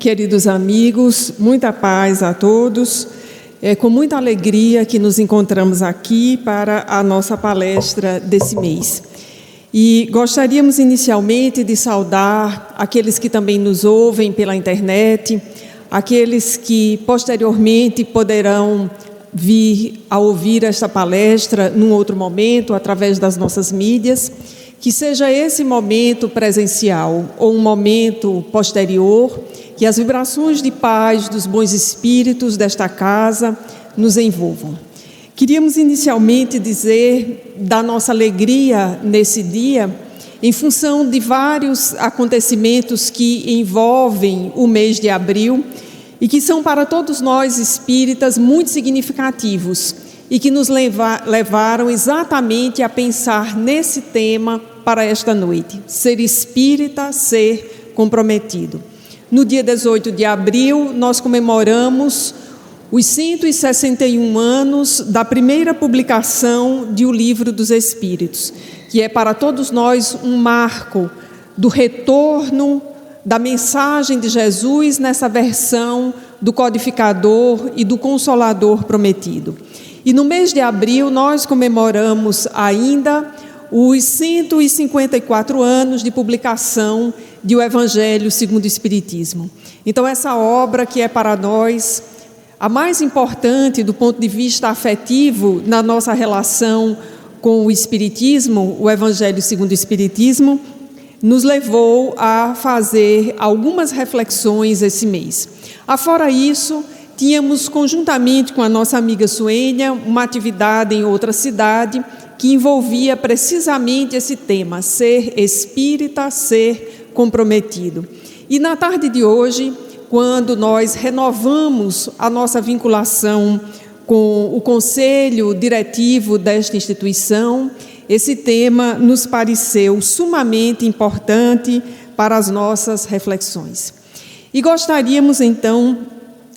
queridos amigos, muita paz a todos. É com muita alegria que nos encontramos aqui para a nossa palestra desse mês. E gostaríamos inicialmente de saudar aqueles que também nos ouvem pela internet, aqueles que posteriormente poderão vir a ouvir esta palestra num outro momento, através das nossas mídias, que seja esse momento presencial ou um momento posterior, que as vibrações de paz dos bons espíritos desta casa nos envolvam. Queríamos inicialmente dizer da nossa alegria nesse dia, em função de vários acontecimentos que envolvem o mês de abril e que são para todos nós espíritas muito significativos e que nos levaram exatamente a pensar nesse tema para esta noite: ser espírita, ser comprometido. No dia 18 de abril, nós comemoramos os 161 anos da primeira publicação de O Livro dos Espíritos, que é para todos nós um marco do retorno da mensagem de Jesus nessa versão do codificador e do consolador prometido. E no mês de abril nós comemoramos ainda os 154 anos de publicação de O Evangelho segundo o Espiritismo. Então essa obra que é para nós a mais importante do ponto de vista afetivo na nossa relação com o Espiritismo, o Evangelho segundo o Espiritismo, nos levou a fazer algumas reflexões esse mês. Afora isso, tínhamos conjuntamente com a nossa amiga Suênia uma atividade em outra cidade que envolvia precisamente esse tema: ser espírita, ser comprometido. E na tarde de hoje, quando nós renovamos a nossa vinculação com o conselho diretivo desta instituição, esse tema nos pareceu sumamente importante para as nossas reflexões. E gostaríamos então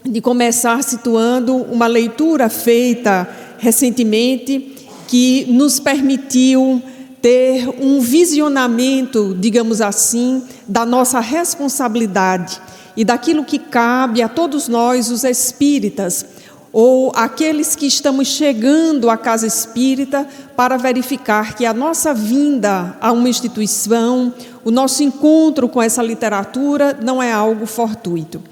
de começar situando uma leitura feita recentemente que nos permitiu ter um visionamento, digamos assim, da nossa responsabilidade e daquilo que cabe a todos nós, os espíritas, ou aqueles que estamos chegando à casa espírita para verificar que a nossa vinda a uma instituição, o nosso encontro com essa literatura não é algo fortuito.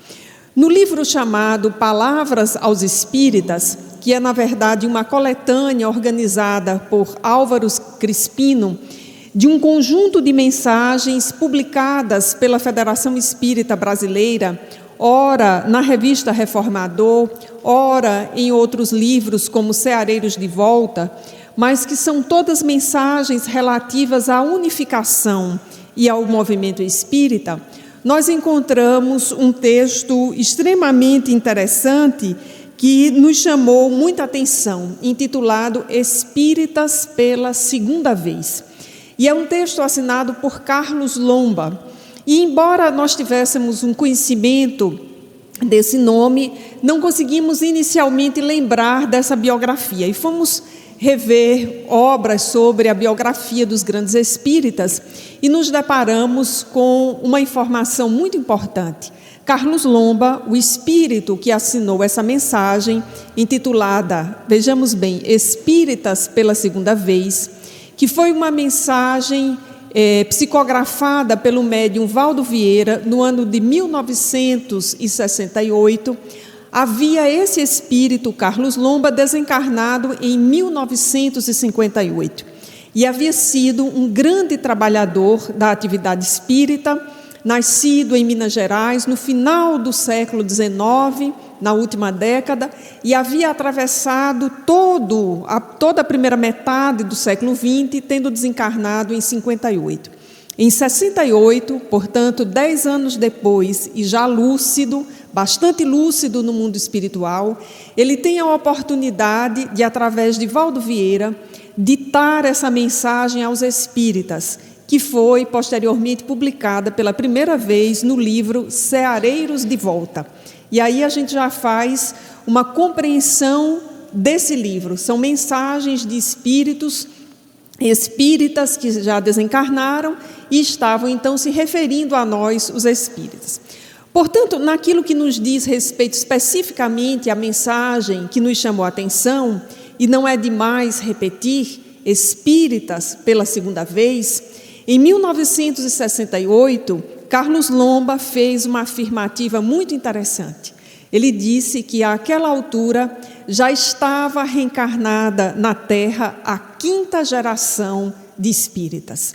No livro chamado Palavras aos Espíritas, que é, na verdade, uma coletânea organizada por Álvaro Crispino, de um conjunto de mensagens publicadas pela Federação Espírita Brasileira, ora na revista Reformador, ora em outros livros como Ceareiros de Volta, mas que são todas mensagens relativas à unificação e ao movimento espírita, nós encontramos um texto extremamente interessante que nos chamou muita atenção, intitulado Espíritas pela Segunda Vez. E é um texto assinado por Carlos Lomba. E embora nós tivéssemos um conhecimento desse nome, não conseguimos inicialmente lembrar dessa biografia. E fomos rever obras sobre a biografia dos grandes espíritas e nos deparamos com uma informação muito importante. Carlos Lomba, o espírito que assinou essa mensagem, intitulada, vejamos bem, Espíritas pela Segunda Vez, que foi uma mensagem psicografada pelo médium Valdo Vieira no ano de 1968, havia esse espírito, Carlos Lomba, desencarnado em 1958. E havia sido um grande trabalhador da atividade espírita, nascido em Minas Gerais no final do século XIX, na última década, e havia atravessado toda a primeira metade do século XX, tendo desencarnado em 58. Em 68, portanto, 10 anos depois, e já lúcido, bastante lúcido no mundo espiritual, ele tem a oportunidade de, através de Valdo Vieira, ditar essa mensagem aos espíritas, que foi posteriormente publicada pela primeira vez no livro Ceareiros de Volta. E aí a gente já faz uma compreensão desse livro. São mensagens de espíritas que já desencarnaram e estavam então se referindo a nós, os espíritas. Portanto, naquilo que nos diz respeito especificamente à mensagem que nos chamou a atenção, e não é demais repetir, espíritas pela segunda vez, em 1968, Carlos Lomba fez uma afirmativa muito interessante. Ele disse que àquela altura já estava reencarnada na Terra a 5ª geração de espíritas.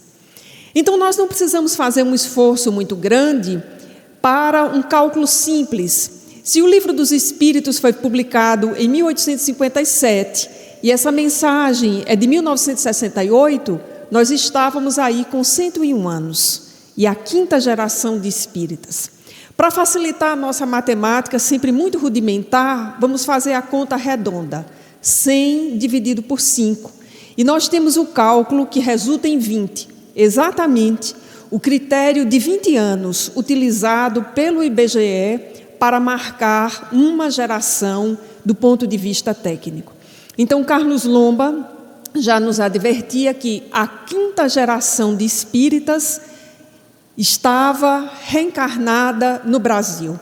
Então nós não precisamos fazer um esforço muito grande para um cálculo simples. Se o Livro dos Espíritos foi publicado em 1857 e essa mensagem é de 1968, nós estávamos aí com 101 anos e a 5ª geração de espíritas. Para facilitar a nossa matemática, sempre muito rudimentar, vamos fazer a conta redonda. 100 dividido por 5. E nós temos o cálculo que resulta em 20. Exatamente o critério de 20 anos utilizado pelo IBGE para marcar uma geração do ponto de vista técnico. Então, Carlos Lomba já nos advertia que a 5ª geração de espíritas estava reencarnada no Brasil.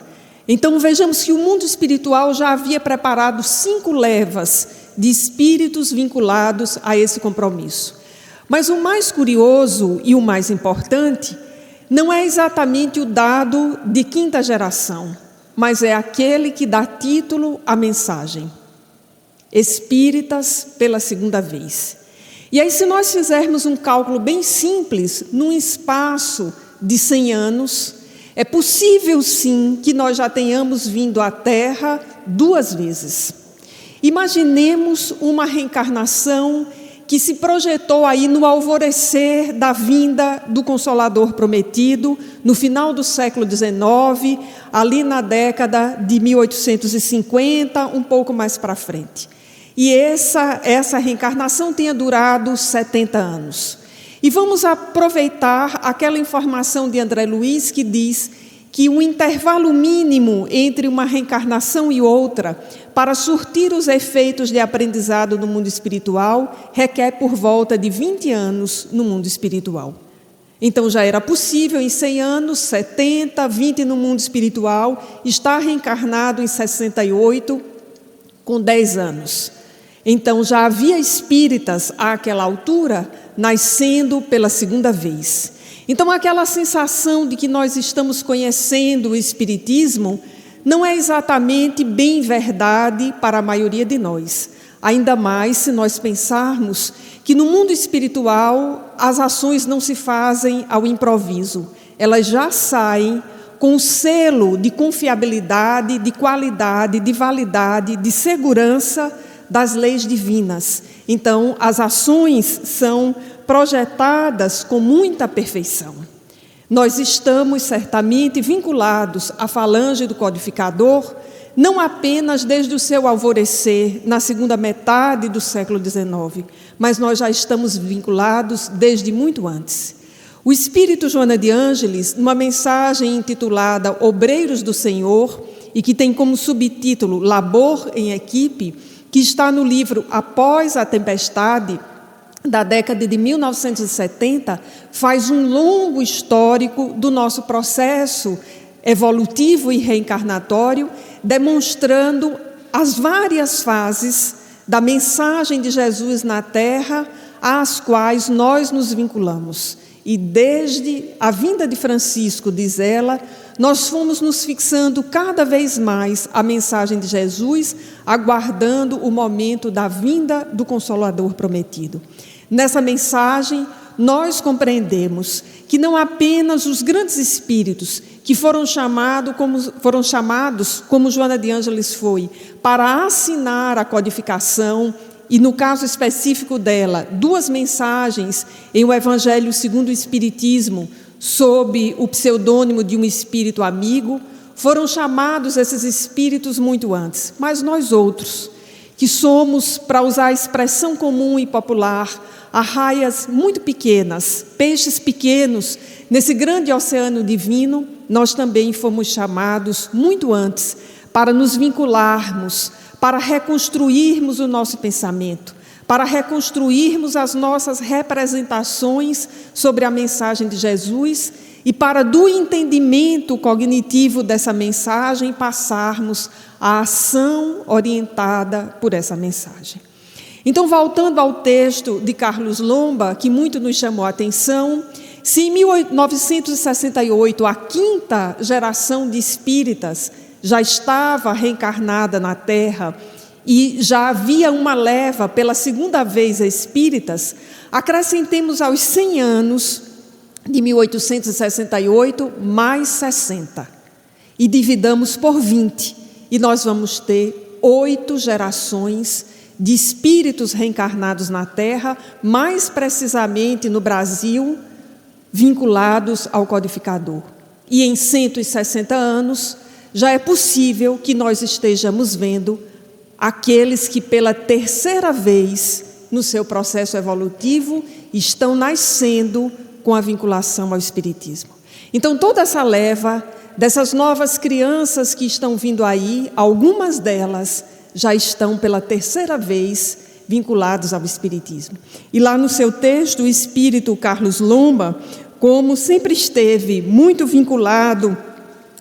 Então, vejamos que o mundo espiritual já havia preparado 5 levas de espíritos vinculados a esse compromisso. Mas o mais curioso e o mais importante não é exatamente o dado de 5ª geração, mas é aquele que dá título à mensagem. Espíritas pela segunda vez. E aí, se nós fizermos um cálculo bem simples, num espaço de 100 anos, é possível sim que nós já tenhamos vindo à Terra 2 vezes. Imaginemos uma reencarnação que se projetou aí no alvorecer da vinda do Consolador Prometido, no final do século XIX, ali na década de 1850, um pouco mais para frente. E essa reencarnação tenha durado 70 anos. E vamos aproveitar aquela informação de André Luiz que diz que o intervalo mínimo entre uma reencarnação e outra para surtir os efeitos de aprendizado no mundo espiritual requer por volta de 20 anos no mundo espiritual. Então já era possível em 100 anos, 70, 20 no mundo espiritual, estar reencarnado em 68 com 10 anos. Então já havia espíritas àquela altura nascendo pela segunda vez. Então aquela sensação de que nós estamos conhecendo o espiritismo não é exatamente bem verdade para a maioria de nós. Ainda mais se nós pensarmos que no mundo espiritual as ações não se fazem ao improviso. Elas já saem com o selo de confiabilidade, de qualidade, de validade, de segurança das leis divinas. Então, as ações são projetadas com muita perfeição. Nós estamos certamente vinculados à falange do codificador, não apenas desde o seu alvorecer, na segunda metade do século XIX, mas nós já estamos vinculados desde muito antes. O espírito Joana de Ângeles, numa mensagem intitulada Obreiros do Senhor, e que tem como subtítulo Labor em Equipe, que está no livro Após a Tempestade, da década de 1970, faz um longo histórico do nosso processo evolutivo e reencarnatório, demonstrando as várias fases da mensagem de Jesus na Terra, às quais nós nos vinculamos. E desde a vinda de Francisco, diz ela, nós fomos nos fixando cada vez mais a mensagem de Jesus, aguardando o momento da vinda do Consolador Prometido. Nessa mensagem, nós compreendemos que não apenas os grandes espíritos que foram chamados, como Joana de Ângeles foi, para assinar a codificação, e no caso específico dela, 2 mensagens em o Evangelho segundo o Espiritismo, sob o pseudônimo de um espírito amigo, foram chamados esses espíritos muito antes. Mas nós outros, que somos, para usar a expressão comum e popular, arraias muito pequenas, peixes pequenos, nesse grande oceano divino, nós também fomos chamados muito antes para nos vincularmos, para reconstruirmos o nosso pensamento, para reconstruirmos as nossas representações sobre a mensagem de Jesus e para do entendimento cognitivo dessa mensagem passarmos à ação orientada por essa mensagem. Então, voltando ao texto de Carlos Lomba, que muito nos chamou a atenção, se em 1968 a quinta geração de espíritas já estava reencarnada na Terra e já havia uma leva pela segunda vez espíritas, acrescentemos aos 100 anos de 1868 mais 60 e dividamos por 20 e nós vamos ter 8 gerações de espíritos reencarnados na Terra, mais precisamente no Brasil, vinculados ao codificador. E em 160 anos, já é possível que nós estejamos vendo aqueles que pela terceira vez no seu processo evolutivo estão nascendo com a vinculação ao Espiritismo. Então, toda essa leva dessas novas crianças que estão vindo aí, algumas delas já estão pela terceira vez vinculados ao Espiritismo. E lá no seu texto, o espírito Carlos Lomba, como sempre esteve muito vinculado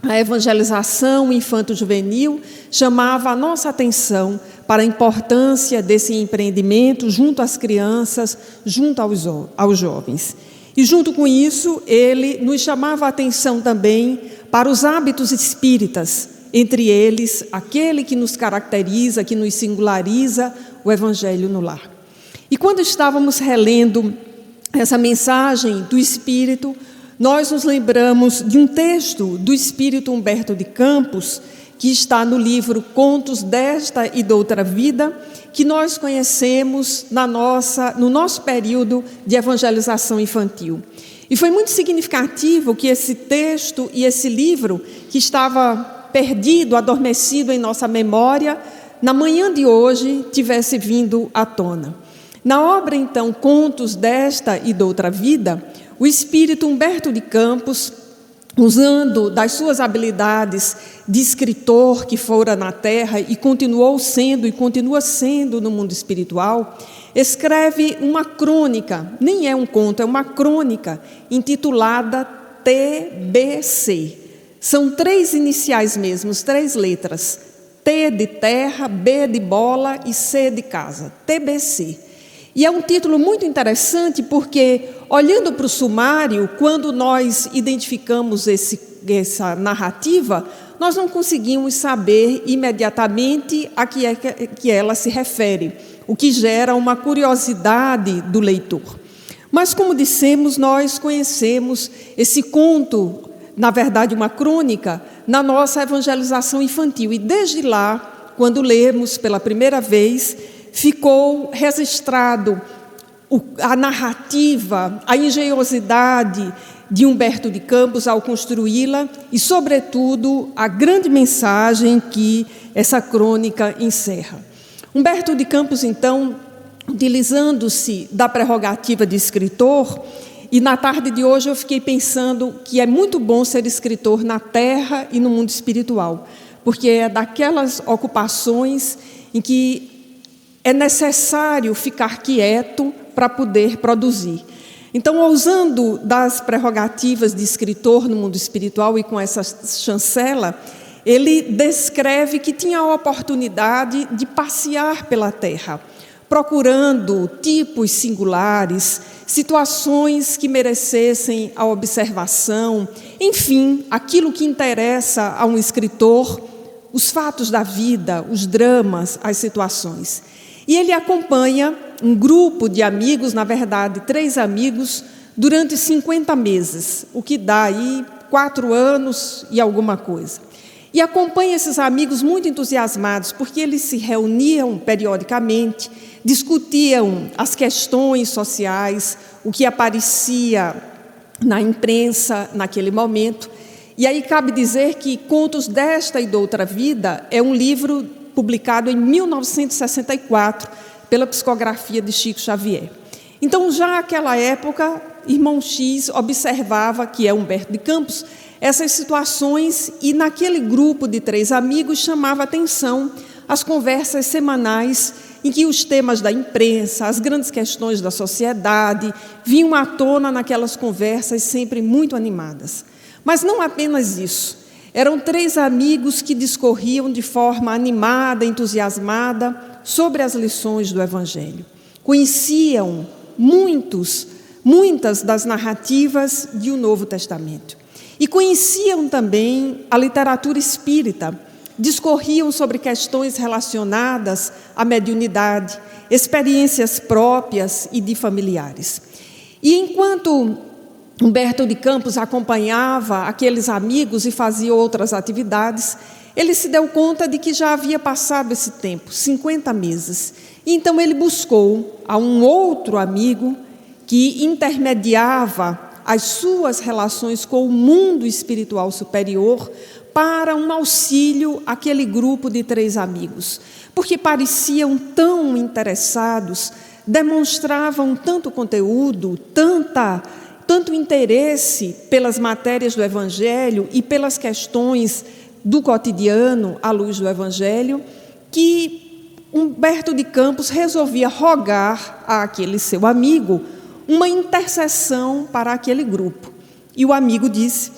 à evangelização infanto-juvenil, chamava a nossa atenção para a importância desse empreendimento junto às crianças, junto aos jovens. E junto com isso, ele nos chamava a atenção também para os hábitos espíritas, entre eles, aquele que nos caracteriza, que nos singulariza, o Evangelho no Lar. E quando estávamos relendo essa mensagem do Espírito, nós nos lembramos de um texto do Espírito Humberto de Campos, que está no livro Contos desta e d'Outra Vida, que nós conhecemos no nosso período de evangelização infantil. E foi muito significativo que esse texto e esse livro, que estava perdido, adormecido em nossa memória, na manhã de hoje tivesse vindo à tona. Na obra, então, Contos desta e d'Outra Vida, o espírito Humberto de Campos, usando das suas habilidades de escritor que fora na Terra e continuou sendo e continua sendo no mundo espiritual, escreve uma crônica, nem é um conto, é uma crônica, intitulada TBC. São 3 iniciais mesmo, 3 letras, T de terra, B de bola e C de casa, TBC. E é um título muito interessante porque, olhando para o sumário, quando nós identificamos essa narrativa, nós não conseguimos saber imediatamente a que ela se refere, o que gera uma curiosidade do leitor. Mas, como dissemos, nós conhecemos esse conto, na verdade uma crônica, na nossa evangelização infantil. E desde lá, quando lemos pela primeira vez, ficou registrado a narrativa, a engenhosidade de Humberto de Campos ao construí-la e, sobretudo, a grande mensagem que essa crônica encerra. Humberto de Campos, então, utilizando-se da prerrogativa de escritor, e na tarde de hoje eu fiquei pensando que é muito bom ser escritor na terra e no mundo espiritual, porque é daquelas ocupações em que é necessário ficar quieto para poder produzir. Então, usando das prerrogativas de escritor no mundo espiritual e com essa chancela, ele descreve que tinha a oportunidade de passear pela Terra, procurando tipos singulares, situações que merecessem a observação, enfim, aquilo que interessa a um escritor, os fatos da vida, os dramas, as situações. E ele acompanha um grupo de amigos, na verdade, 3 amigos, durante 50 meses, o que dá aí 4 anos e alguma coisa. E acompanha esses amigos muito entusiasmados, porque eles se reuniam periodicamente, discutiam as questões sociais, o que aparecia na imprensa naquele momento. E aí cabe dizer que Contos desta e d'Outra Vida é um livro publicado em 1964, pela psicografia de Chico Xavier. Então, já naquela época, Irmão X observava, que é Humberto de Campos, essas situações e naquele grupo de 3 amigos chamava atenção as conversas semanais em que os temas da imprensa, as grandes questões da sociedade, vinham à tona naquelas conversas sempre muito animadas. Mas não apenas isso. Eram 3 amigos que discorriam de forma animada, entusiasmada, sobre as lições do Evangelho. Conheciam muitas das narrativas de o Novo Testamento. E conheciam também a literatura espírita, discorriam sobre questões relacionadas à mediunidade, experiências próprias e de familiares. E enquanto Humberto de Campos acompanhava aqueles amigos e fazia outras atividades, ele se deu conta de que já havia passado esse tempo, 50 meses. Então ele buscou a um outro amigo que intermediava as suas relações com o mundo espiritual superior para um auxílio àquele grupo de 3 amigos, porque pareciam tão interessados, demonstravam tanto conteúdo, tanto interesse pelas matérias do Evangelho e pelas questões do cotidiano à luz do Evangelho, que Humberto de Campos resolvia rogar àquele seu amigo uma intercessão para aquele grupo. E o amigo disse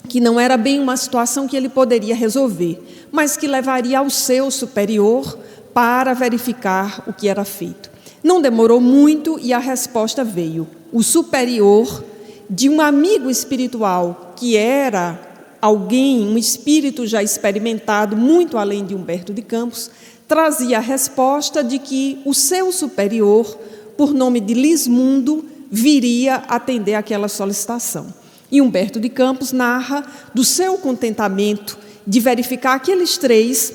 que não era bem uma situação que ele poderia resolver, mas que levaria ao seu superior para verificar o que era feito. Não demorou muito e a resposta veio. O superior de um amigo espiritual, que era alguém, um espírito já experimentado, muito além de Humberto de Campos, trazia a resposta de que o seu superior, por nome de Lismundo, viria atender aquela solicitação. E Humberto de Campos narra do seu contentamento de verificar aqueles 3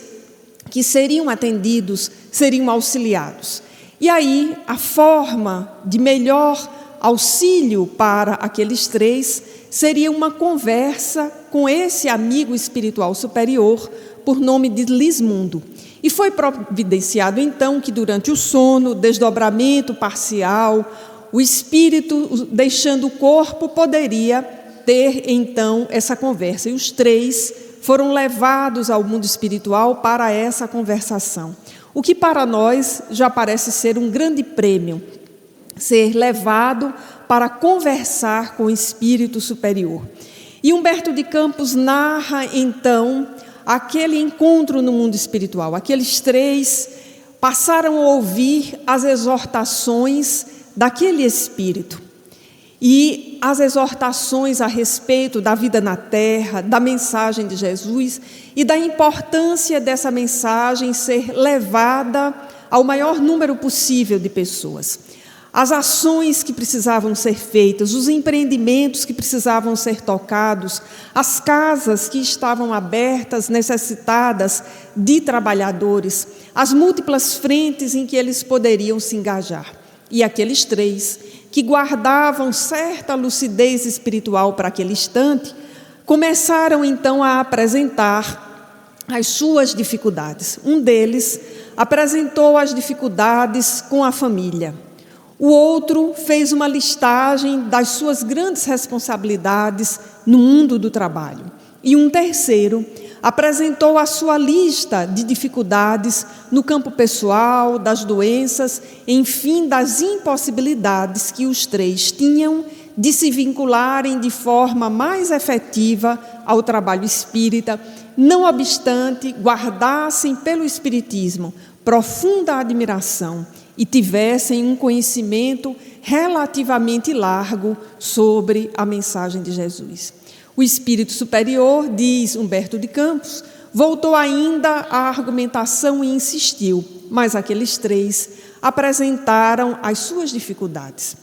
que seriam atendidos, seriam auxiliados. E aí, a forma de melhor auxílio para aqueles 3 seria uma conversa com esse amigo espiritual superior, por nome de Lismundo. E foi providenciado, então, que durante o sono, desdobramento parcial, o espírito, deixando o corpo, poderia ter, então, essa conversa. E os 3 foram levados ao mundo espiritual para essa conversação. O que para nós já parece ser um grande prêmio, ser levado para conversar com o espírito superior. E Humberto de Campos narra, então, aquele encontro no mundo espiritual. Aqueles 3 passaram a ouvir as exortações daquele espírito. E as exortações a respeito da vida na terra, da mensagem de Jesus e da importância dessa mensagem ser levada ao maior número possível de pessoas. As ações que precisavam ser feitas, os empreendimentos que precisavam ser tocados, as casas que estavam abertas, necessitadas de trabalhadores, as múltiplas frentes em que eles poderiam se engajar. E aqueles 3 que guardavam certa lucidez espiritual para aquele instante, começaram então a apresentar as suas dificuldades. Um deles apresentou as dificuldades com a família. O outro fez uma listagem das suas grandes responsabilidades no mundo do trabalho. E um terceiro apresentou a sua lista de dificuldades no campo pessoal, das doenças, enfim, das impossibilidades que os 3 tinham de se vincularem de forma mais efetiva ao trabalho espírita, não obstante guardassem pelo espiritismo profunda admiração e tivessem um conhecimento relativamente largo sobre a mensagem de Jesus. O espírito superior, diz Humberto de Campos, voltou ainda à argumentação e insistiu, mas aqueles 3 apresentaram as suas dificuldades.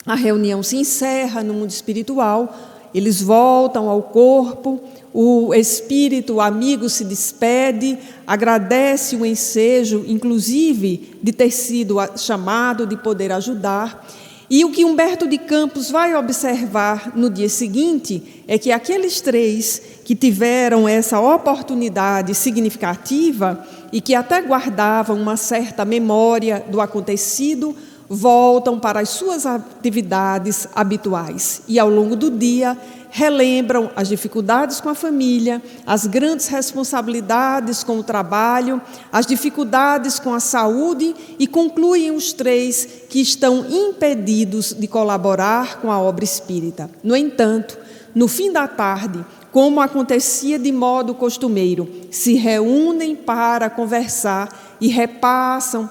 A reunião se encerra no mundo espiritual, eles voltam ao corpo, o espírito, o amigo se despede, agradece o ensejo, inclusive de ter sido chamado, de poder ajudar. E o que Humberto de Campos vai observar no dia seguinte é que aqueles 3 que tiveram essa oportunidade significativa e que até guardavam uma certa memória do acontecido, voltam para as suas atividades habituais e, ao longo do dia, relembram as dificuldades com a família, as grandes responsabilidades com o trabalho, as dificuldades com a saúde e concluem os 3 que estão impedidos de colaborar com a obra espírita. No entanto, no fim da tarde, como acontecia de modo costumeiro, se reúnem para conversar e repassam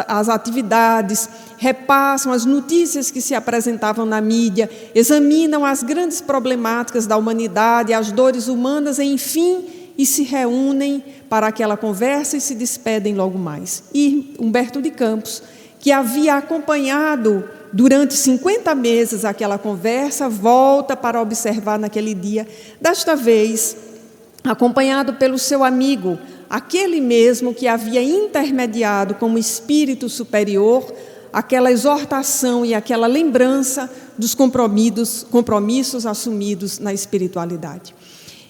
as atividades, repassam as notícias que se apresentavam na mídia, examinam as grandes problemáticas da humanidade, as dores humanas, enfim, e se reúnem para aquela conversa e se despedem logo mais. E Humberto de Campos, que havia acompanhado durante 50 meses aquela conversa, volta para observar naquele dia, desta vez acompanhado pelo seu amigo, aquele mesmo que havia intermediado como espírito superior aquela exortação e aquela lembrança dos compromissos assumidos na espiritualidade.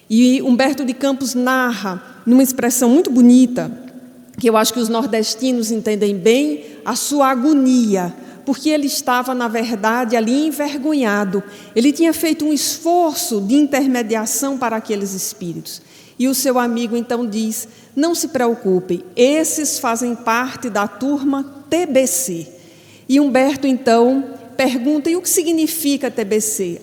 E Humberto de Campos narra, numa expressão muito bonita, que eu acho que os nordestinos entendem bem, a sua agonia, porque ele estava, na verdade, ali envergonhado. Ele tinha feito um esforço de intermediação para aqueles espíritos. E o seu amigo então diz: não se preocupem, esses fazem parte da turma TBC. E Humberto então pergunta: e o que significa TBC?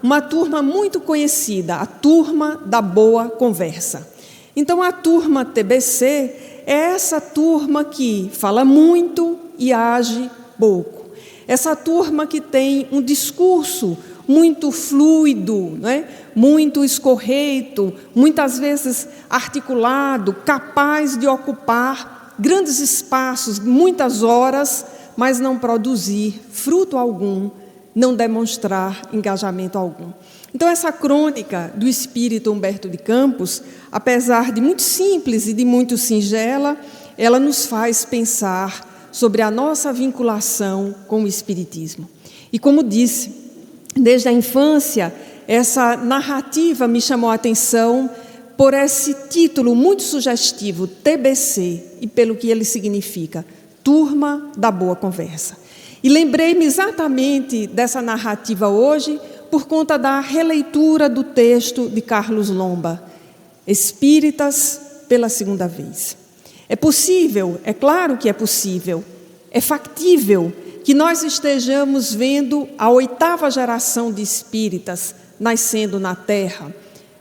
Uma turma muito conhecida, a turma da boa conversa. Então a turma TBC é essa turma que fala muito e age pouco. Essa turma que tem um discurso muito fluido, né? Muito escorreito, muitas vezes articulado, capaz de ocupar grandes espaços, muitas horas, mas não produzir fruto algum, não demonstrar engajamento algum. Então, essa crônica do espírito Humberto de Campos, apesar de muito simples e de muito singela, ela nos faz pensar sobre a nossa vinculação com o espiritismo. E como disse, desde a infância, essa narrativa me chamou a atenção por esse título muito sugestivo, TBC, e pelo que ele significa, Turma da Boa Conversa. E lembrei-me exatamente dessa narrativa hoje por conta da releitura do texto de Carlos Lomba, Espíritas pela segunda vez. É possível, é claro que é possível, é factível que nós estejamos vendo a 8ª geração de espíritas nascendo na Terra.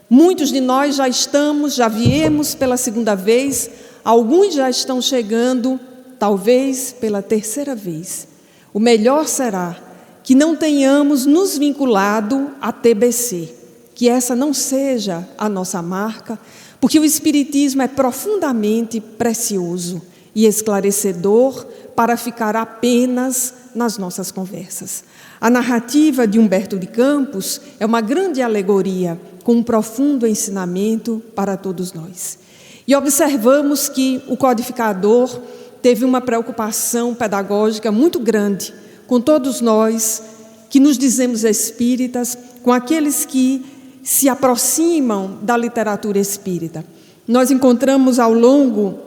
Muitos de nós já viemos pela segunda vez, alguns já estão chegando, talvez pela 3ª vez. O melhor será que não tenhamos nos vinculado à TBC, que essa não seja a nossa marca, porque o Espiritismo é profundamente precioso e esclarecedor para ficar apenas nas nossas conversas. A narrativa de Humberto de Campos é uma grande alegoria com um profundo ensinamento para todos nós. E observamos que o codificador teve uma preocupação pedagógica muito grande com todos nós que nos dizemos espíritas, com aqueles que se aproximam da literatura espírita. Nós encontramos ao longo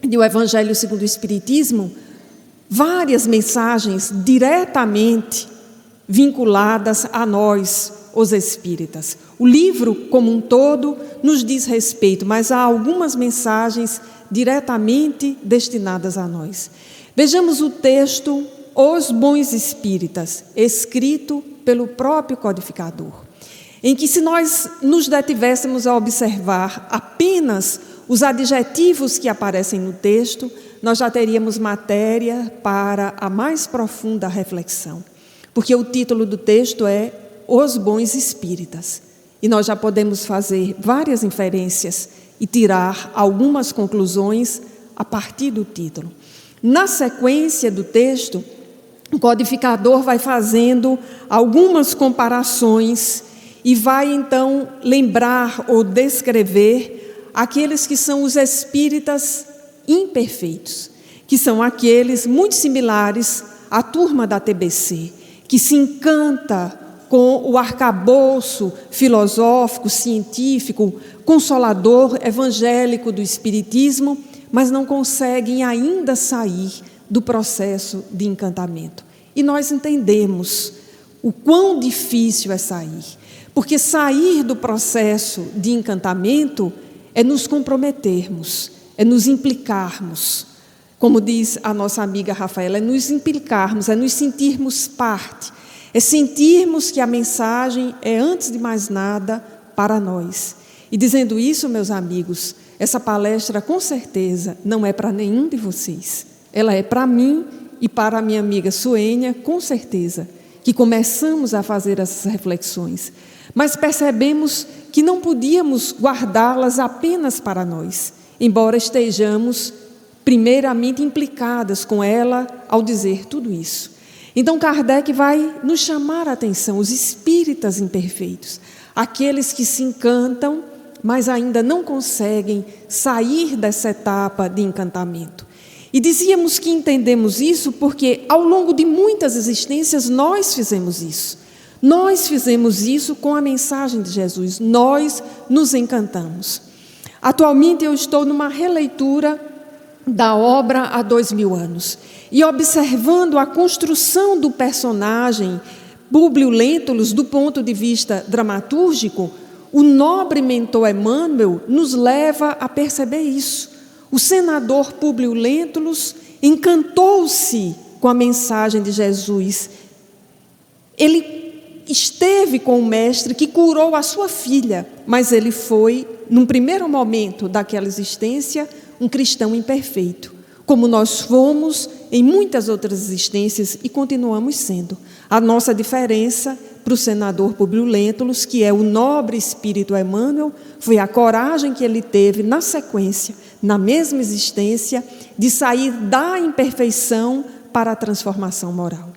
do Evangelho segundo o Espiritismo várias mensagens diretamente vinculadas a nós, os espíritas. O livro, como um todo, nos diz respeito, mas há algumas mensagens diretamente destinadas a nós. Vejamos o texto Os Bons Espíritas, escrito pelo próprio codificador, em que, se nós nos detivéssemos a observar apenas os adjetivos que aparecem no texto, nós já teríamos matéria para a mais profunda reflexão, porque o título do texto é Os Bons Espíritas, e nós já podemos fazer várias inferências e tirar algumas conclusões a partir do título. Na sequência do texto, o codificador vai fazendo algumas comparações e vai então lembrar ou descrever aqueles que são os espíritas imperfeitos, que são aqueles muito similares à turma da TBC, que se encanta com o arcabouço filosófico, científico, consolador, evangélico do Espiritismo, mas não conseguem ainda sair do processo de encantamento. E nós entendemos o quão difícil é sair, porque sair do processo de encantamento é nos comprometermos, é nos implicarmos. Como diz a nossa amiga Rafaela, é nos implicarmos, é nos sentirmos parte, é sentirmos que a mensagem é, antes de mais nada, para nós. E dizendo isso, meus amigos, essa palestra com certeza não é para nenhum de vocês. Ela é para mim e para a minha amiga Suênia, com certeza, que começamos a fazer essas reflexões. Mas percebemos que não podíamos guardá-las apenas para nós, embora estejamos primeiramente implicadas com ela ao dizer tudo isso. Então Kardec vai nos chamar a atenção, os espíritas imperfeitos, aqueles que se encantam, mas ainda não conseguem sair dessa etapa de encantamento. E dizíamos que entendemos isso porque ao longo de muitas existências nós fizemos isso. Nós fizemos isso com a mensagem de Jesus, nós nos encantamos. Atualmente eu estou numa releitura da obra há 2000 anos e observando a construção do personagem Públio Lentulus do ponto de vista dramatúrgico, o nobre mentor Emmanuel nos leva a perceber isso. O senador Públio Lentulus encantou-se com a mensagem de Jesus. Ele esteve com o mestre que curou a sua filha, mas ele foi, num primeiro momento daquela existência, um cristão imperfeito, como nós fomos em muitas outras existências e continuamos sendo. A nossa diferença para o senador Públio Lentulus, que é o nobre espírito Emmanuel, foi a coragem que ele teve na sequência, na mesma existência, de sair da imperfeição para a transformação moral.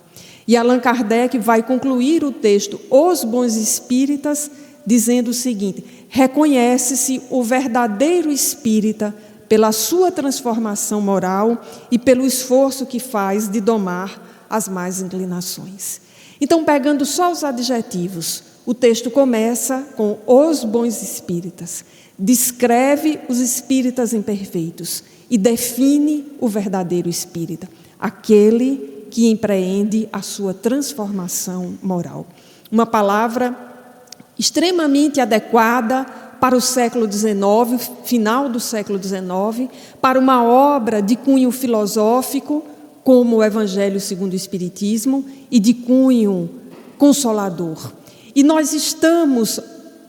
E Allan Kardec vai concluir o texto Os Bons Espíritas dizendo o seguinte: reconhece-se o verdadeiro espírita pela sua transformação moral e pelo esforço que faz de domar as más inclinações. Então, pegando só os adjetivos, o texto começa com os bons espíritas, descreve os espíritas imperfeitos e define o verdadeiro espírita, aquele que empreende a sua transformação moral. Uma palavra extremamente adequada para o século XIX, final do século XIX, para uma obra de cunho filosófico, como o Evangelho segundo o Espiritismo, e de cunho consolador. E nós estamos,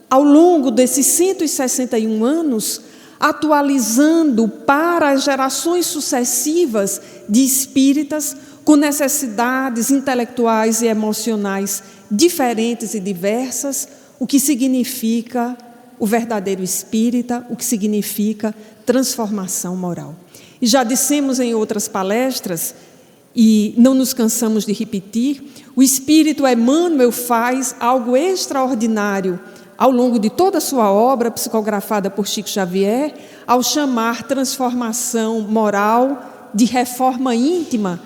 ao longo desses 161 anos, atualizando para as gerações sucessivas de espíritas com necessidades intelectuais e emocionais diferentes e diversas, o que significa o verdadeiro espírita, o que significa transformação moral. E já dissemos em outras palestras, e não nos cansamos de repetir, o espírito Emmanuel faz algo extraordinário ao longo de toda a sua obra, psicografada por Chico Xavier, ao chamar transformação moral de reforma íntima,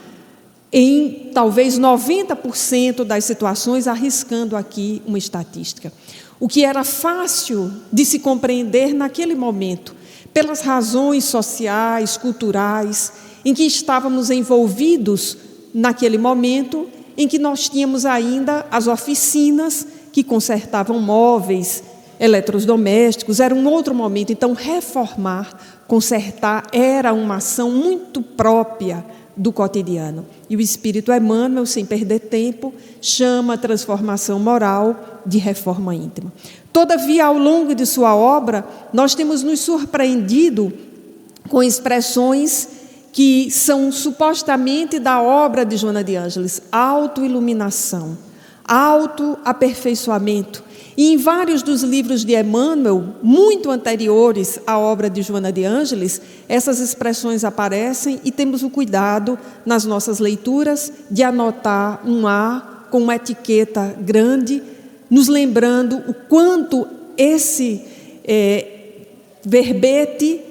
em talvez 90% das situações, arriscando aqui uma estatística. O que era fácil de se compreender naquele momento, pelas razões sociais, culturais, em que estávamos envolvidos naquele momento, em que nós tínhamos ainda as oficinas que consertavam móveis, eletrodomésticos, era um outro momento. Então, reformar, consertar, era uma ação muito própria do cotidiano. E o Espírito Emmanuel, sem perder tempo, chama a transformação moral de reforma íntima. Todavia, ao longo de sua obra, nós temos nos surpreendido com expressões que são supostamente da obra de Joana de Ângeles: autoiluminação, autoaperfeiçoamento. E em vários dos livros de Emmanuel, muito anteriores à obra de Joana de Ângeles, essas expressões aparecem e temos o cuidado, nas nossas leituras, de anotar um A com uma etiqueta grande, nos lembrando o quanto esse verbete,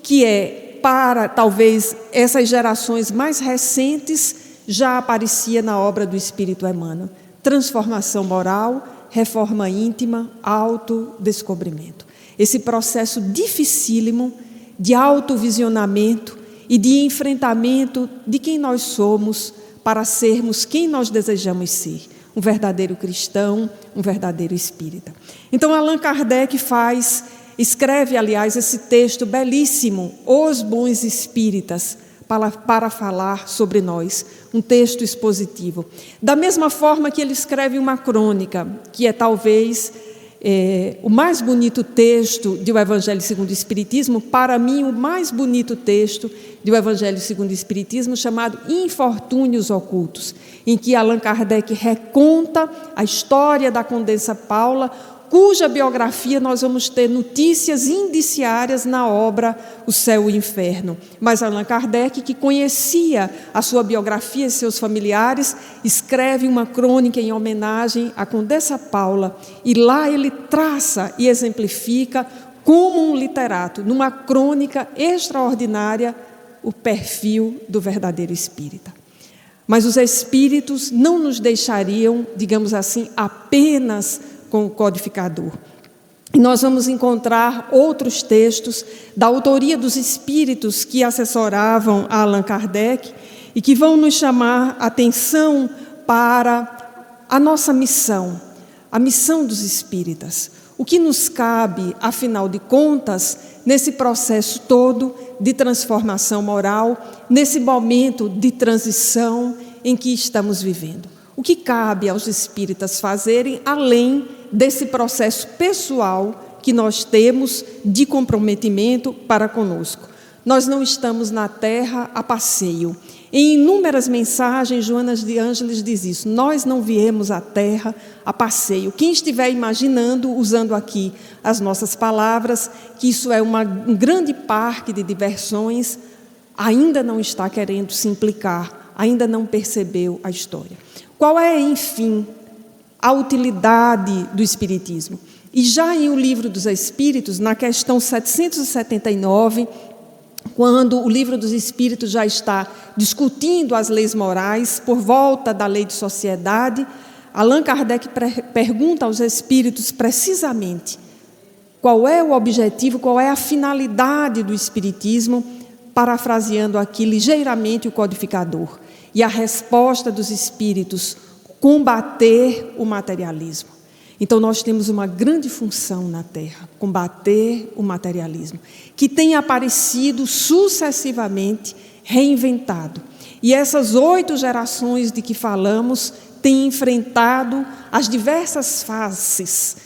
que é para, talvez, essas gerações mais recentes, já aparecia na obra do Espírito Emmanuel. Transformação moral, reforma íntima, autodescobrimento. Esse processo dificílimo de autovisionamento e de enfrentamento de quem nós somos para sermos quem nós desejamos ser, um verdadeiro cristão, um verdadeiro espírita. Então Allan Kardec escreve, aliás, esse texto belíssimo, Os Bons Espíritas, para falar sobre nós, um texto expositivo. Da mesma forma que ele escreve uma crônica, que é talvez o mais bonito texto do Evangelho segundo o Espiritismo, para mim o mais bonito texto do Evangelho segundo o Espiritismo, chamado Infortúnios Ocultos, em que Allan Kardec reconta a história da Condessa Paula, cuja biografia nós vamos ter notícias indiciárias na obra O Céu e o Inferno. Mas Allan Kardec, que conhecia a sua biografia e seus familiares, escreve uma crônica em homenagem à Condessa Paula, e lá ele traça e exemplifica, como um literato, numa crônica extraordinária, o perfil do verdadeiro espírita. Mas os espíritos não nos deixariam, digamos assim, apenas com o codificador. E nós vamos encontrar outros textos da autoria dos espíritos que assessoravam a Allan Kardec e que vão nos chamar a atenção para a nossa missão, a missão dos espíritas. O que nos cabe, afinal de contas, nesse processo todo de transformação moral, nesse momento de transição em que estamos vivendo. O que cabe aos espíritas fazerem, além desse processo pessoal que nós temos de comprometimento para conosco. Nós não estamos na Terra a passeio. Em inúmeras mensagens, Joana de Ângeles diz isso: nós não viemos à Terra a passeio. Quem estiver imaginando, usando aqui as nossas palavras, que isso é um grande parque de diversões, ainda não está querendo se implicar, ainda não percebeu a história. Qual é, enfim, a utilidade do Espiritismo? E já em O Livro dos Espíritos, na questão 779, quando o Livro dos Espíritos já está discutindo as leis morais por volta da lei de sociedade, Allan Kardec pergunta aos espíritos precisamente qual é o objetivo, qual é a finalidade do Espiritismo, parafraseando aqui ligeiramente o codificador. E a resposta dos espíritos: combater o materialismo. Então nós temos uma grande função na Terra, combater o materialismo, que tem aparecido sucessivamente reinventado. E essas 8 gerações de que falamos têm enfrentado as diversas faces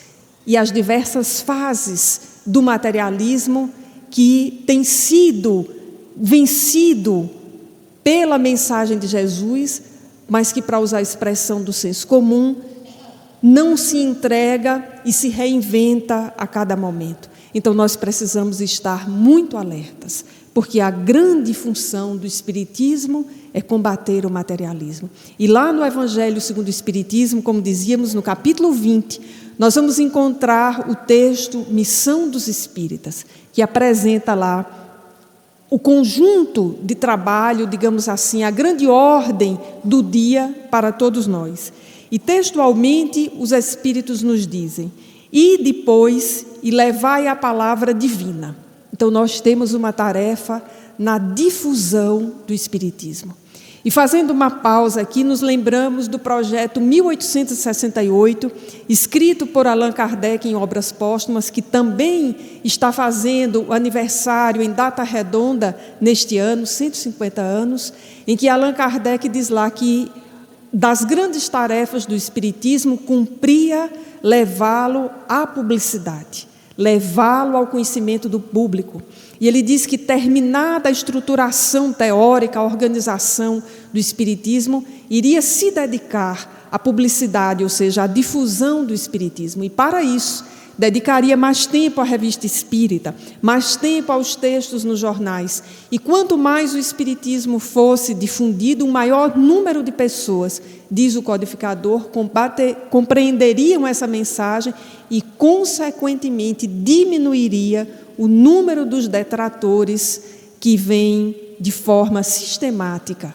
e as diversas fases do materialismo que tem sido vencido pela mensagem de Jesus, mas que, para usar a expressão do senso comum, não se entrega e se reinventa a cada momento. Então nós precisamos estar muito alertas, porque a grande função do Espiritismo é combater o materialismo. E lá no Evangelho segundo o Espiritismo, como dizíamos no capítulo 20, nós vamos encontrar o texto Missão dos Espíritas, que apresenta lá o conjunto de trabalho, digamos assim, a grande ordem do dia para todos nós. E textualmente os Espíritos nos dizem: e depois, e levai a palavra divina. Então nós temos uma tarefa na difusão do Espiritismo. E fazendo uma pausa aqui, nos lembramos do projeto 1868, escrito por Allan Kardec em Obras Póstumas, que também está fazendo o aniversário em data redonda neste ano, 150 anos, em que Allan Kardec diz lá que das grandes tarefas do Espiritismo cumpria levá-lo à publicidade, levá-lo ao conhecimento do público. E ele diz que, terminada a estruturação teórica, a organização do Espiritismo, iria se dedicar à publicidade, ou seja, à difusão do Espiritismo. E, para isso, dedicaria mais tempo à revista espírita, mais tempo aos textos nos jornais. E quanto mais o Espiritismo fosse difundido, um maior número de pessoas, diz o codificador, compreenderiam essa mensagem e, consequentemente, diminuiria o número dos detratores que vêm de forma sistemática,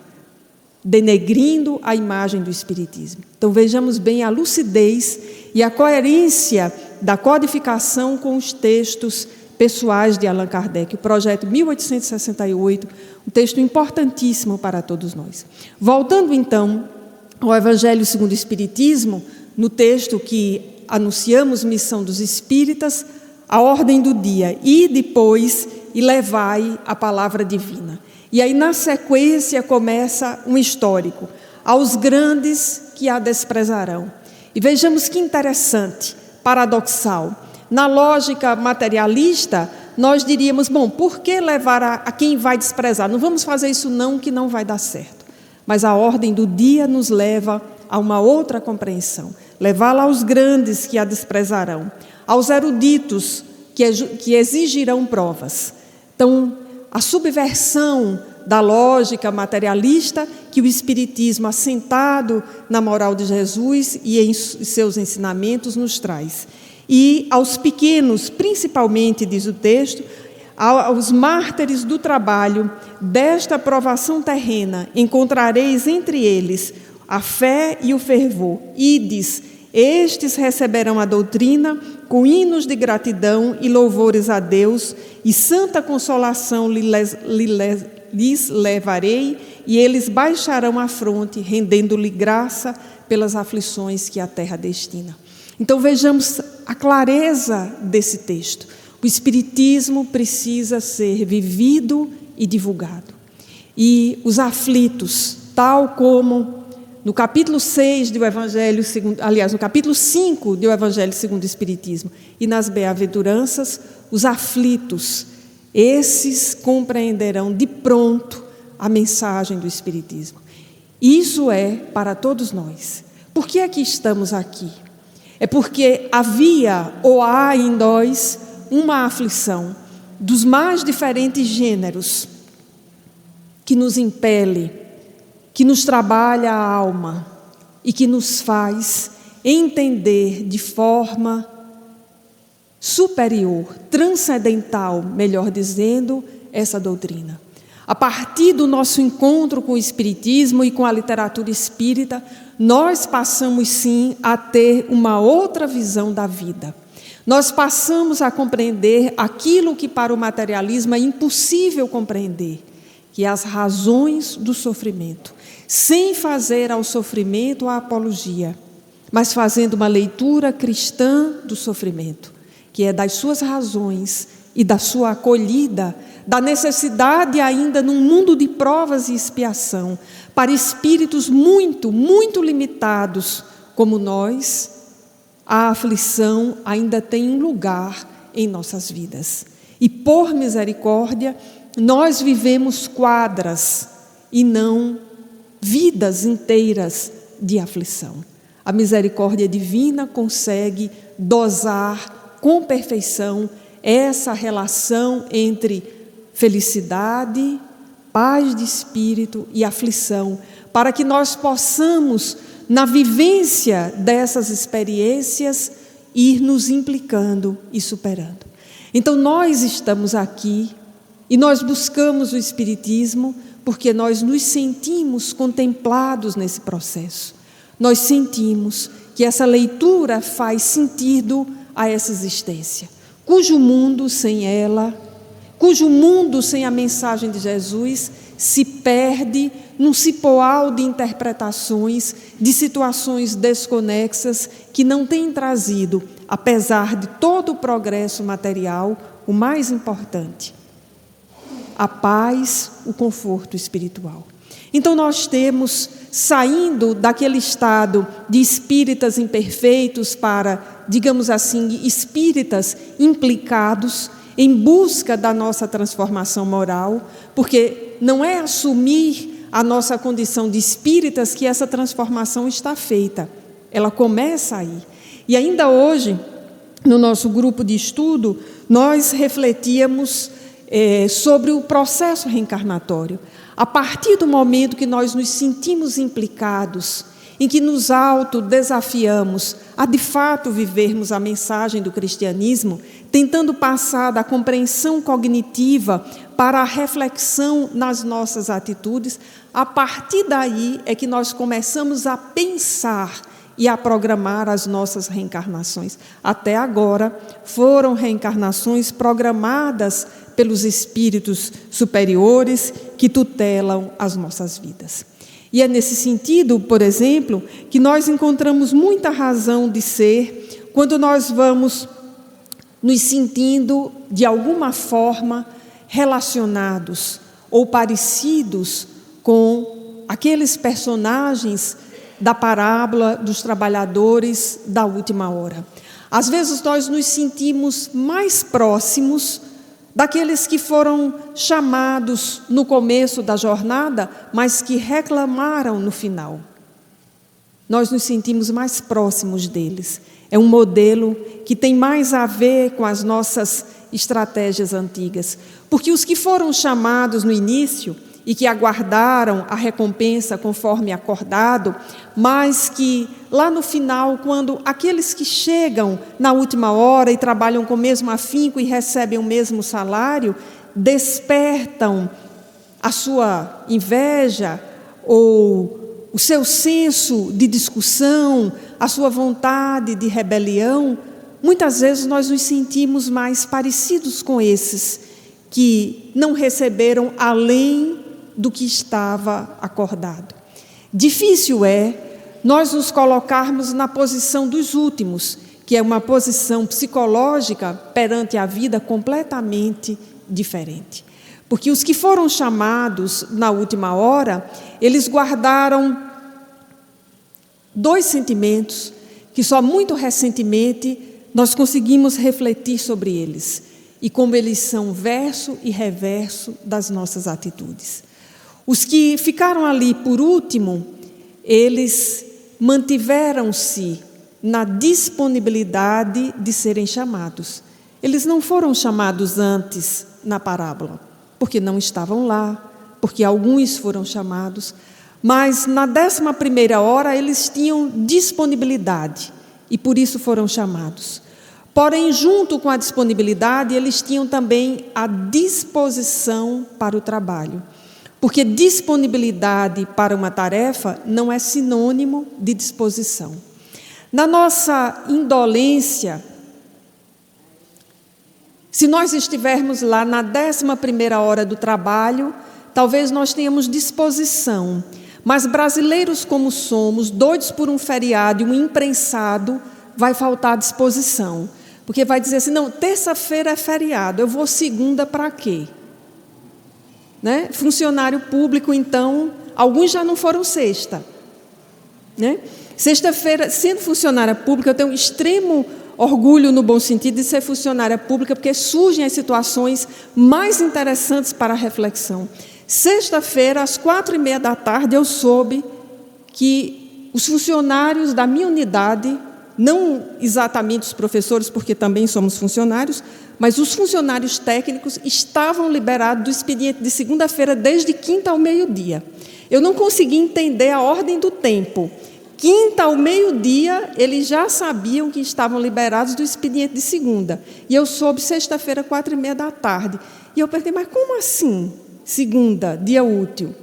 denegrindo a imagem do Espiritismo. Então vejamos bem a lucidez e a coerência da codificação com os textos pessoais de Allan Kardec, o projeto 1868, um texto importantíssimo para todos nós. Voltando então ao Evangelho segundo o Espiritismo, no texto que anunciamos, Missão dos Espíritas, a ordem do dia, e depois e levai a palavra divina. E aí na sequência começa um histórico, aos grandes que a desprezarão. E vejamos que interessante, paradoxal. Na lógica materialista, nós diríamos, bom, por que levar a quem vai desprezar? Não vamos fazer isso não, que não vai dar certo. Mas a ordem do dia nos leva a uma outra compreensão. Levá-la aos grandes que a desprezarão, aos eruditos que exigirão provas. Então, a subversão da lógica materialista que o Espiritismo, assentado na moral de Jesus e em seus ensinamentos, nos traz. E aos pequenos, principalmente, diz o texto, aos mártires do trabalho desta provação terrena, encontrareis entre eles a fé e o fervor. Ides, estes receberão a doutrina com hinos de gratidão e louvores a Deus, e santa consolação lhes levarei, e eles baixarão a fronte, rendendo-lhe graça pelas aflições que a terra destina. Então vejamos a clareza desse texto. O Espiritismo precisa ser vivido e divulgado. E os aflitos, tal como no capítulo 6 do Evangelho segundo, aliás, no capítulo 5 do Evangelho segundo o Espiritismo, e nas Bem-aventuranças, os aflitos, esses compreenderão de pronto a mensagem do Espiritismo. Isso é para todos nós. Por que é que estamos aqui? É porque havia ou há em nós uma aflição dos mais diferentes gêneros que nos impele, que nos trabalha a alma e que nos faz entender de forma superior, transcendental, melhor dizendo, essa doutrina. A partir do nosso encontro com o Espiritismo e com a literatura espírita, nós passamos sim a ter uma outra visão da vida. Nós passamos a compreender aquilo que para o materialismo é impossível compreender, que é as razões do sofrimento, sem fazer ao sofrimento a apologia, mas fazendo uma leitura cristã do sofrimento, que é das suas razões e da sua acolhida, da necessidade ainda num mundo de provas e expiação, para espíritos muito, muito limitados como nós, a aflição ainda tem um lugar em nossas vidas. E por misericórdia, nós vivemos quadras e não vidas inteiras de aflição. A misericórdia divina consegue dosar com perfeição essa relação entre felicidade, paz de espírito e aflição, para que nós possamos, na vivência dessas experiências, ir nos implicando e superando. Então nós estamos aqui e nós buscamos o Espiritismo porque nós nos sentimos contemplados nesse processo. Nós sentimos que essa leitura faz sentido a essa existência, cujo mundo sem ela, cujo mundo sem a mensagem de Jesus se perde num cipoal de interpretações, de situações desconexas que não têm trazido, apesar de todo o progresso material, o mais importante: a paz, o conforto espiritual. Então nós temos, saindo daquele estado de espíritas imperfeitos para, digamos assim, espíritas implicados em busca da nossa transformação moral, porque não é assumir a nossa condição de espíritas que essa transformação está feita. Ela começa aí. E ainda hoje, no nosso grupo de estudo, nós refletíamos sobre o processo reencarnatório. A partir do momento que nós nos sentimos implicados, em que nos autodesafiamos a de fato vivermos a mensagem do cristianismo, tentando passar da compreensão cognitiva para a reflexão nas nossas atitudes, a partir daí é que nós começamos a pensar e a programar as nossas reencarnações. Até agora, foram reencarnações programadas pelos espíritos superiores que tutelam as nossas vidas. E é nesse sentido, por exemplo, que nós encontramos muita razão de ser quando nós vamos nos sentindo, de alguma forma, relacionados ou parecidos com aqueles personagens da parábola dos trabalhadores da última hora. Às vezes nós nos sentimos mais próximos daqueles que foram chamados no começo da jornada, mas que reclamaram no final. Nós nos sentimos mais próximos deles. É um modelo que tem mais a ver com as nossas estratégias antigas. Porque os que foram chamados no início e que aguardaram a recompensa conforme acordado, mas que lá no final, quando aqueles que chegam na última hora e trabalham com o mesmo afinco e recebem o mesmo salário, despertam a sua inveja ou o seu senso de discussão, a sua vontade de rebelião, muitas vezes nós nos sentimos mais parecidos com esses que não receberam além do que estava acordado. Difícil é nós nos colocarmos na posição dos últimos, que é uma posição psicológica perante a vida completamente diferente. Porque os que foram chamados na última hora, eles guardaram 2 sentimentos que só muito recentemente nós conseguimos refletir sobre eles e como eles são verso e reverso das nossas atitudes. Os que ficaram ali por último, eles mantiveram-se na disponibilidade de serem chamados. Eles não foram chamados antes na parábola, porque não estavam lá, porque alguns foram chamados, mas na 11ª hora eles tinham disponibilidade e por isso foram chamados. Porém, junto com a disponibilidade, eles tinham também a disposição para o trabalho. Porque disponibilidade para uma tarefa não é sinônimo de disposição. Na nossa indolência, se nós estivermos lá na 11ª hora do trabalho, talvez nós tenhamos disposição. Mas brasileiros como somos, doidos por um feriado e um imprensado, vai faltar disposição. Porque vai dizer assim, não, terça-feira é feriado, eu vou segunda para quê? Né? Funcionário público, então, alguns já não foram sexta. Né? Sexta-feira, sendo funcionária pública, eu tenho um extremo orgulho no bom sentido de ser funcionária pública, porque surgem as situações mais interessantes para a reflexão. Sexta-feira, às 4h30 eu soube que os funcionários da minha unidade, não exatamente os professores, porque também somos funcionários, mas os funcionários técnicos estavam liberados do expediente de segunda-feira desde quinta ao meio-dia. Eu não consegui entender a ordem do tempo. Quinta ao meio-dia, eles já sabiam que estavam liberados do expediente de segunda. E eu soube sexta-feira, 4h30. E eu perguntei, mas como assim? Segunda, dia útil.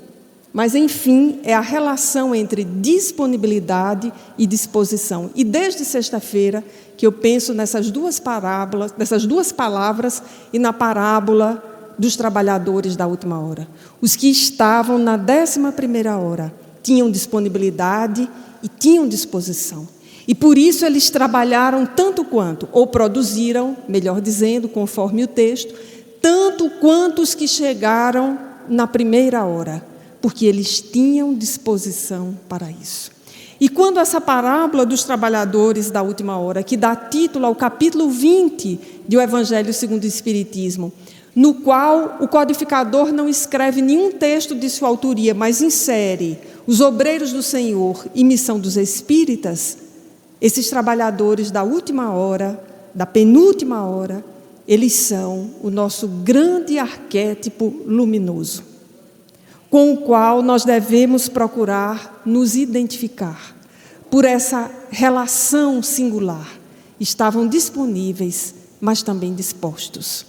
Mas, enfim, é a relação entre disponibilidade e disposição. E desde sexta-feira que eu penso nessas duas palavras e na parábola dos trabalhadores da última hora. Os que estavam na 11ª hora tinham disponibilidade e tinham disposição. E por isso eles trabalharam tanto quanto, ou produziram, melhor dizendo, conforme o texto, tanto quanto os que chegaram na 1ª hora, porque eles tinham disposição para isso. E quando essa parábola dos trabalhadores da última hora, que dá título ao capítulo 20 do Evangelho segundo o Espiritismo, no qual o codificador não escreve nenhum texto de sua autoria, mas insere os obreiros do Senhor e missão dos espíritas, esses trabalhadores da última hora, da penúltima hora, eles são o nosso grande arquétipo luminoso, com o qual nós devemos procurar nos identificar. Por essa relação singular, estavam disponíveis, mas também dispostos.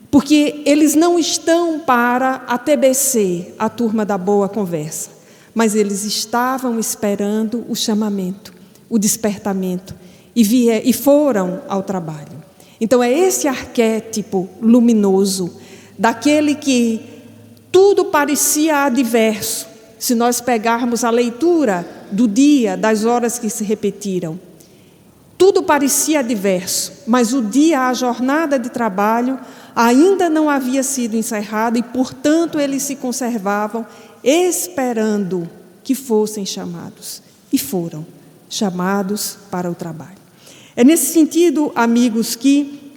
Porque eles não estão para a TBC, a turma da boa conversa, mas eles estavam esperando o chamamento. o despertamento e foram ao trabalho. Então é esse arquétipo luminoso, daquele que tudo parecia adverso, se nós pegarmos a leitura do dia, das horas que se repetiram. Tudo parecia adverso, mas o dia, a jornada de trabalho, ainda não havia sido encerrada e, portanto, eles se conservavam esperando que fossem chamados. E foram chamados para o trabalho. É nesse sentido, amigos, que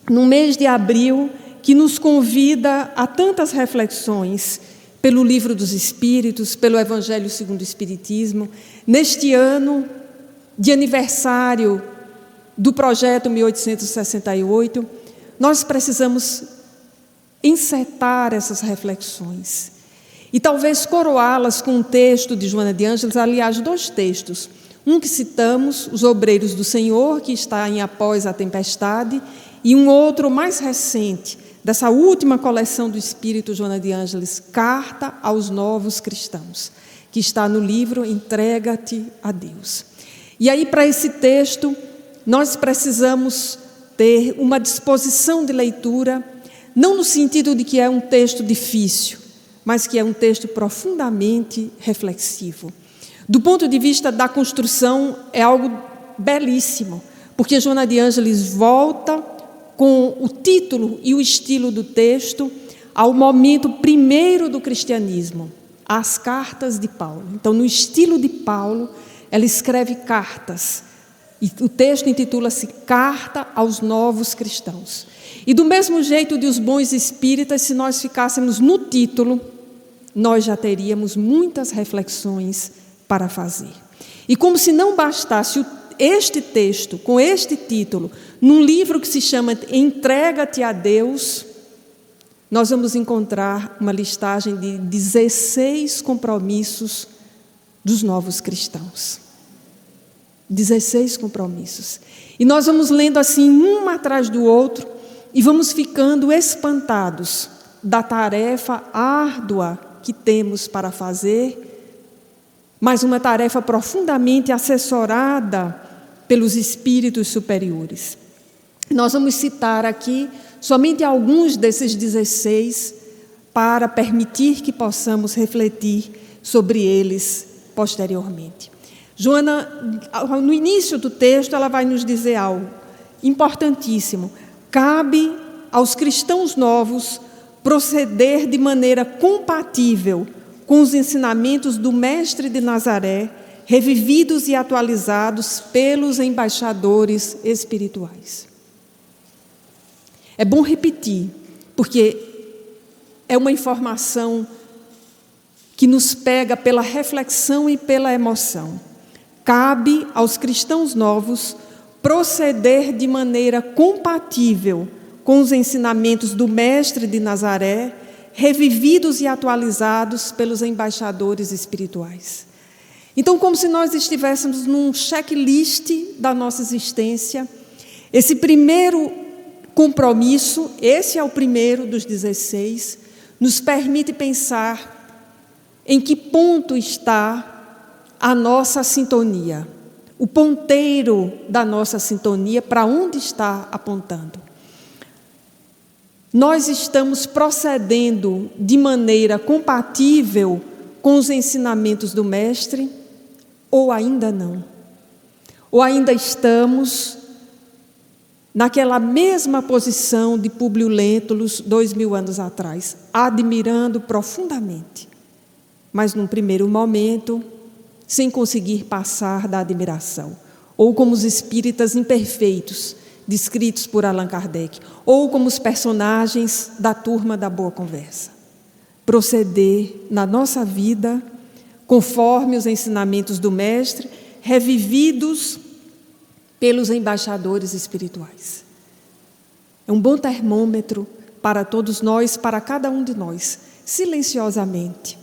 no mês de abril, que nos convida a tantas reflexões pelo Livro dos Espíritos, pelo Evangelho segundo o Espiritismo, neste ano de aniversário do Projeto 1868, nós precisamos encetar essas reflexões e talvez coroá-las com um texto de Joana de Ângeles, aliás, 2 textos. Um que citamos, Os Obreiros do Senhor, que está em Após a Tempestade, e um outro mais recente, dessa última coleção do Espírito Joana de Ângeles, Carta aos Novos Cristãos, que está no livro Entrega-te a Deus. E aí, para esse texto, nós precisamos ter uma disposição de leitura, não no sentido de que é um texto difícil, mas que é um texto profundamente reflexivo. Do ponto de vista da construção, é algo belíssimo, porque Joana de Ângeles volta com o título e o estilo do texto ao momento primeiro do cristianismo, as cartas de Paulo. Então, no estilo de Paulo, ela escreve cartas, e o texto intitula-se Carta aos Novos Cristãos. E do mesmo jeito de Os Bons Espíritas, se nós ficássemos no título, nós já teríamos muitas reflexões para fazer. E como se não bastasse este texto, com este título, num livro que se chama Entrega-te a Deus, nós vamos encontrar uma listagem de 16 compromissos dos novos cristãos. 16 compromissos. E nós vamos lendo assim, um atrás do outro, e vamos ficando espantados da tarefa árdua que temos para fazer, mas uma tarefa profundamente assessorada pelos espíritos superiores. Nós vamos citar aqui somente alguns desses 16 para permitir que possamos refletir sobre eles posteriormente. Joana, no início do texto, ela vai nos dizer algo importantíssimo. Cabe aos cristãos novos proceder de maneira compatível com os ensinamentos do Mestre de Nazaré, revividos e atualizados pelos embaixadores espirituais. É bom repetir, porque é uma informação que nos pega pela reflexão e pela emoção. Cabe aos cristãos novos proceder de maneira compatível com os ensinamentos do Mestre de Nazaré, revividos e atualizados pelos embaixadores espirituais. Então, como se nós estivéssemos num checklist da nossa existência, esse primeiro compromisso, esse é o primeiro dos 16, nos permite pensar em que ponto está a nossa sintonia, o ponteiro da nossa sintonia, para onde está apontando. Nós estamos procedendo de maneira compatível com os ensinamentos do Mestre, ou ainda não? Ou ainda estamos naquela mesma posição de Públio Lentulus 2000 anos atrás, admirando profundamente, mas num primeiro momento, sem conseguir passar da admiração, ou como os espíritas imperfeitos, descritos por Allan Kardec, ou como os personagens da turma da Boa Conversa. Proceder na nossa vida, conforme os ensinamentos do Mestre, revividos pelos embaixadores espirituais. É um bom termômetro para todos nós, para cada um de nós, silenciosamente,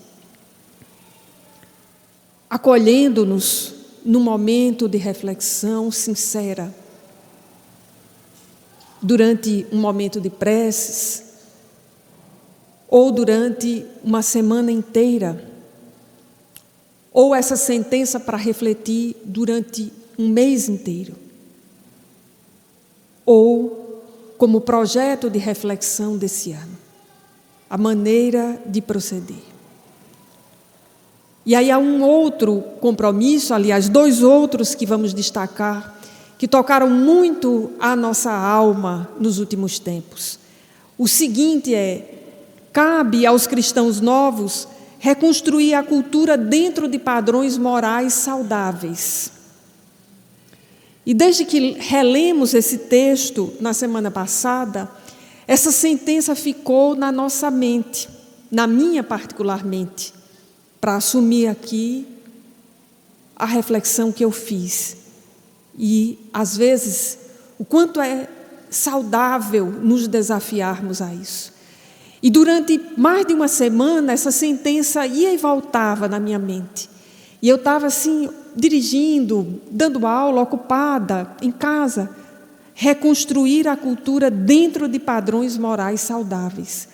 acolhendo-nos num momento de reflexão sincera, durante um momento de preces, ou durante uma semana inteira, ou essa sentença para refletir durante um mês inteiro, ou como projeto de reflexão desse ano, a maneira de proceder. E aí há um outro compromisso, aliás, 2 outros que vamos destacar, que tocaram muito a nossa alma nos últimos tempos. O seguinte cabe aos cristãos novos reconstruir a cultura dentro de padrões morais saudáveis. E desde que relemos esse texto na semana passada, essa sentença ficou na nossa mente, na minha particularmente, para assumir aqui a reflexão que eu fiz. E, às vezes, o quanto é saudável nos desafiarmos a isso. E durante mais de uma semana, essa sentença ia e voltava na minha mente. E eu estava assim, dirigindo, dando aula, ocupada, em casa, reconstruir a cultura dentro de padrões morais saudáveis.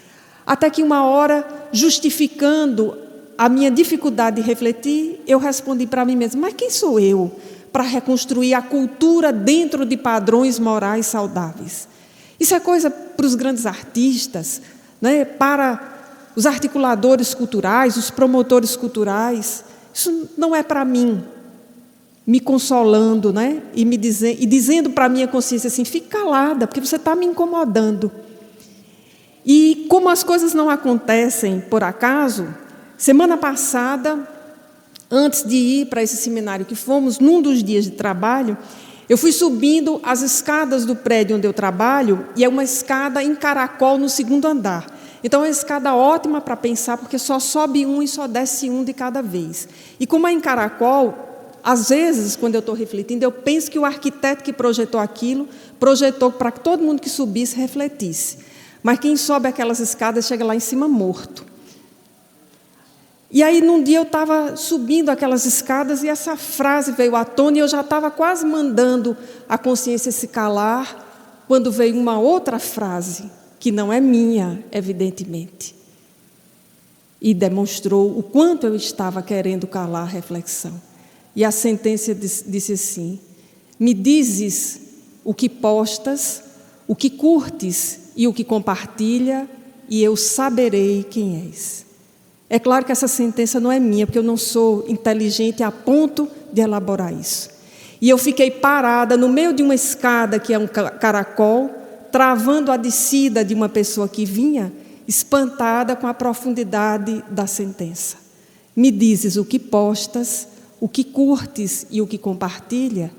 Até que uma hora, justificando a minha dificuldade de refletir, eu respondi para mim mesma, mas quem sou eu para reconstruir a cultura dentro de padrões morais saudáveis? Isso é coisa para os grandes artistas, né? Para os articuladores culturais, os promotores culturais. Isso não é para mim. Me consolando, né? E dizendo para a minha consciência assim, fique calada, porque você está me incomodando. E como as coisas não acontecem por acaso, semana passada, antes de ir para esse seminário que fomos, num dos dias de trabalho, eu fui subindo as escadas do prédio onde eu trabalho, e é uma escada em caracol no 2º andar. Então, é uma escada ótima para pensar, porque só sobe um e só desce um de cada vez. E como é em caracol, às vezes, quando eu estou refletindo, eu penso que o arquiteto que projetou aquilo, projetou para que todo mundo que subisse refletisse. Mas quem sobe aquelas escadas chega lá em cima morto. E aí, num dia, eu estava subindo aquelas escadas e essa frase veio à tona e eu já estava quase mandando a consciência se calar, quando veio uma outra frase, que não é minha, evidentemente. E demonstrou o quanto eu estava querendo calar a reflexão. E a sentença disse assim, me dizes o que postas, o que curtes e o que compartilha, e eu saberei quem és. É claro que essa sentença não é minha, porque eu não sou inteligente a ponto de elaborar isso. E eu fiquei parada no meio de uma escada, que é um caracol, travando a descida de uma pessoa que vinha, espantada com a profundidade da sentença. Me dizes o que postas, o que curtes e o que compartilha,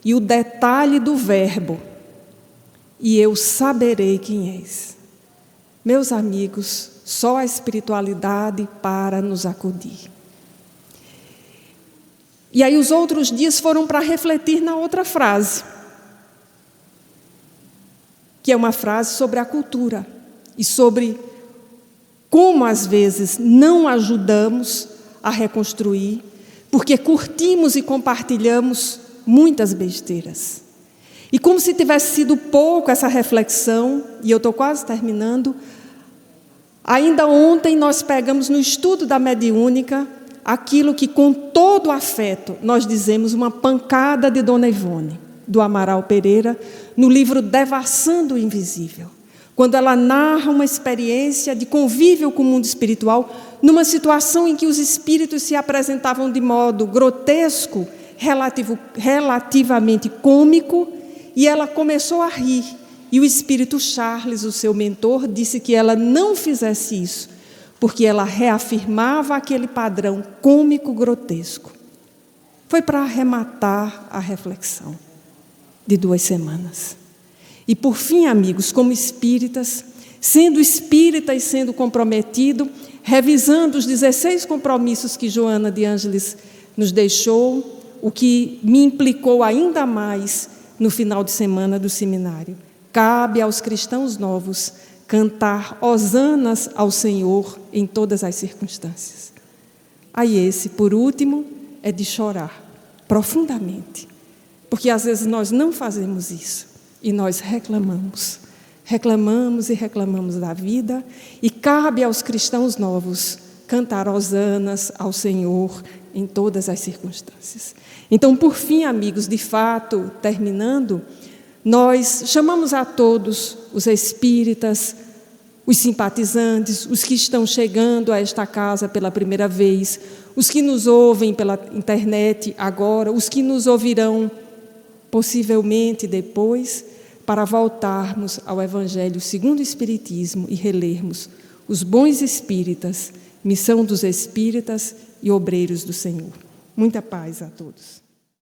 e o detalhe do verbo, e eu saberei quem és. Meus amigos, só a espiritualidade para nos acudir. E aí os outros dias foram para refletir na outra frase, que é uma frase sobre a cultura e sobre como às vezes não ajudamos a reconstruir, porque curtimos e compartilhamos muitas besteiras. E como se tivesse sido pouco essa reflexão, e eu estou quase terminando, ainda ontem nós pegamos no estudo da mediúnica aquilo que com todo afeto nós dizemos uma pancada de Dona Ivone, do Amaral Pereira, no livro Devassando o Invisível, quando ela narra uma experiência de convívio com o mundo espiritual, numa situação em que os espíritos se apresentavam de modo grotesco, relativamente cômico, e ela começou a rir. E o espírito Charles, o seu mentor, disse que ela não fizesse isso, porque ela reafirmava aquele padrão cômico grotesco. Foi para arrematar a reflexão de 2 semanas. E por fim, amigos, como espíritas, sendo espírita e sendo comprometido, revisando os 16 compromissos que Joana de Ângeles nos deixou, o que me implicou ainda mais no final de semana do seminário. Cabe aos cristãos novos cantar hosanas ao Senhor em todas as circunstâncias. Aí esse, por último, é de chorar profundamente, porque às vezes nós não fazemos isso e nós reclamamos e reclamamos da vida, e cabe aos cristãos novos cantar hosanas ao Senhor em todas as circunstâncias. Então, por fim, amigos, de fato, terminando, nós chamamos a todos os espíritas, os simpatizantes, os que estão chegando a esta casa pela primeira vez, os que nos ouvem pela internet agora, os que nos ouvirão possivelmente depois, para voltarmos ao Evangelho segundo o Espiritismo e relermos os bons espíritas, missão dos espíritas e obreiros do Senhor. Muita paz a todos.